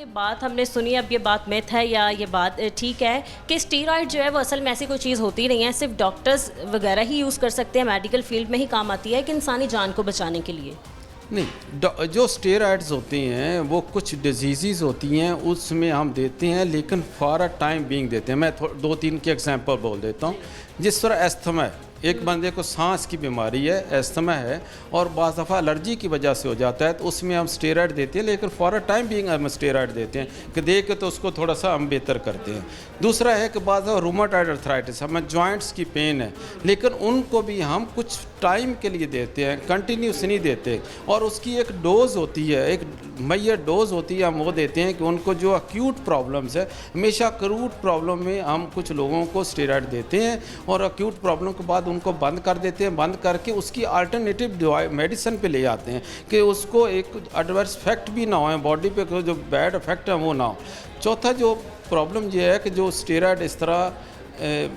ये बात हमने सुनी, अब ये बात मिथ है या ये बात ठीक है कि स्टीरॉयड जो है वो असल में ऐसी कोई चीज़ होती नहीं है, सिर्फ डॉक्टर्स वगैरह ही यूज़ कर सकते हैं, मेडिकल फील्ड में ही काम आती है कि इंसानी जान को बचाने के लिए? नहीं, जो स्टेरॉइड्स होती हैं वो कुछ डिजीज़ होती हैं उसमें हम देते हैं, लेकिन फॉर अ टाइम बीइंग देते हैं। मैं दो तीन के एग्जांपल बोल देता हूँ। जिस तरह अस्थमा है, एक बंदे को सांस की बीमारी है, अस्थमा है, और बाज़ दफ़ा एलर्जी की वजह से हो जाता है, तो उसमें हम स्टेरॉइड देते हैं, लेकिन फॉर अ टाइम बीइंग हम स्टेरॉइड देते हैं कि दे के तो उसको थोड़ा सा हम बेहतर करते हैं। दूसरा है कि बाज़ रूमेटॉइड अर्थराइटिस, हमें जॉइंट्स की पेन है, लेकिन उनको भी हम कुछ टाइम के लिए देते हैं, कंटिन्यूस नहीं देते, और उसकी एक डोज़ होती है, एक मैयर डोज़ होती है, हम वो देते हैं कि उनको जो अक्यूट प्रॉब्लम्स है, हमेशा अक्यूट प्रॉब्लम में हम कुछ लोगों को स्टेरॉइड देते हैं और अक्यूट प्रॉब्लम के बाद उनको बंद कर देते हैं, बंद करके उसकी अल्टरनेटिव मेडिसिन पे ले आते हैं कि उसको एक एडवर्स इफेक्ट भी ना हो, बॉडी पे जो बैड इफेक्ट है वो ना हो। चौथा जो प्रॉब्लम ये है कि जो स्टेरॉइड इस तरह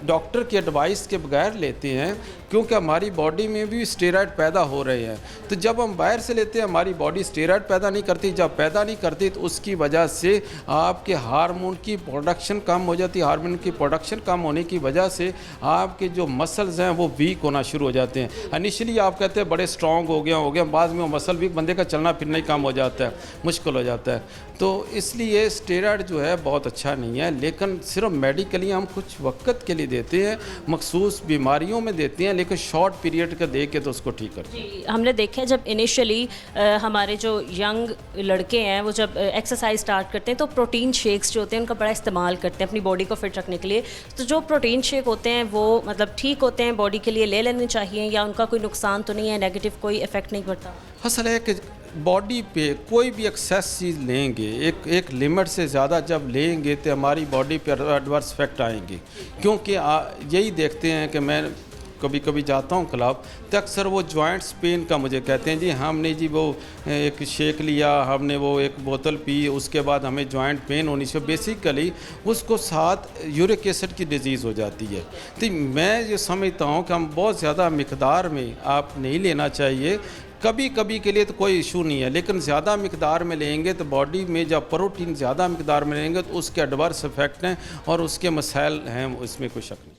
डॉक्टर की एडवाइस के बगैर लेते हैं, क्योंकि हमारी बॉडी में भी स्टेरॉइड पैदा हो रहे हैं, तो जब हम बाहर से लेते हैं हमारी बॉडी स्टेरॉइड पैदा नहीं करती, जब पैदा नहीं करती तो उसकी वजह से आपके हार्मोन की प्रोडक्शन कम हो जाती है। हार्मोन की प्रोडक्शन कम होने की वजह से आपके जो मसल्स हैं वो वीक होना शुरू हो जाते हैं। इनिशियली आप कहते हैं बड़े स्ट्रॉन्ग हो गया, बाद में वो मसल वीक, बंदे का चलना फिरना ही कम हो जाता है, मुश्किल हो जाता है। तो इसलिए स्टेरॉइड जो है बहुत अच्छा नहीं है, लेकिन सिर्फ मेडिकली हम कुछ वक्त के लिए देते हैं, मखसूस बीमारियों में देते हैं, लेकिन शॉर्ट पीरियड का दे के तो उसको ठीक करते हैं। जी, हमने देखा है जब इनिशियली हमारे जो यंग लड़के हैं वो जब एक्सरसाइज स्टार्ट करते हैं तो प्रोटीन शेक्स जो होते हैं उनका बड़ा इस्तेमाल करते हैं अपनी बॉडी को फिट रखने के लिए। तो जो प्रोटीन शेक होते हैं वो मतलब ठीक होते हैं, बॉडी के लिए ले लेने चाहिए, या उनका कोई नुकसान तो नहीं है, नेगेटिव कोई इफेक्ट नहीं पड़ता? असल है कि बॉडी पे कोई भी एक्सेस चीज़ लेंगे, एक लिमिट से ज़्यादा जब लेंगे तो हमारी बॉडी पे एडवर्स इफेक्ट आएंगे। क्योंकि यही देखते हैं कि मैं कभी कभी जाता हूँ क्लब, तो अक्सर वो जॉइंट्स पेन का मुझे कहते हैं जी हमने जी वो एक शेक लिया, हमने वो एक बोतल पी, उसके बाद हमें जॉइंट पेन होनी से बेसिकली उसको साथ यूरिक एसिड की डिजीज़ हो जाती है। तो मैं ये समझता हूँ कि हम बहुत ज़्यादा मिकदार में आप नहीं लेना चाहिए, कभी कभी के लिए तो कोई इशू नहीं है, लेकिन ज़्यादा मिकदार में लेंगे तो बॉडी में जब प्रोटीन ज़्यादा मिकदार में लेंगे तो उसके एडवर्स इफेक्ट हैं और उसके मसाइल हैं, इसमें कोई शक नहीं।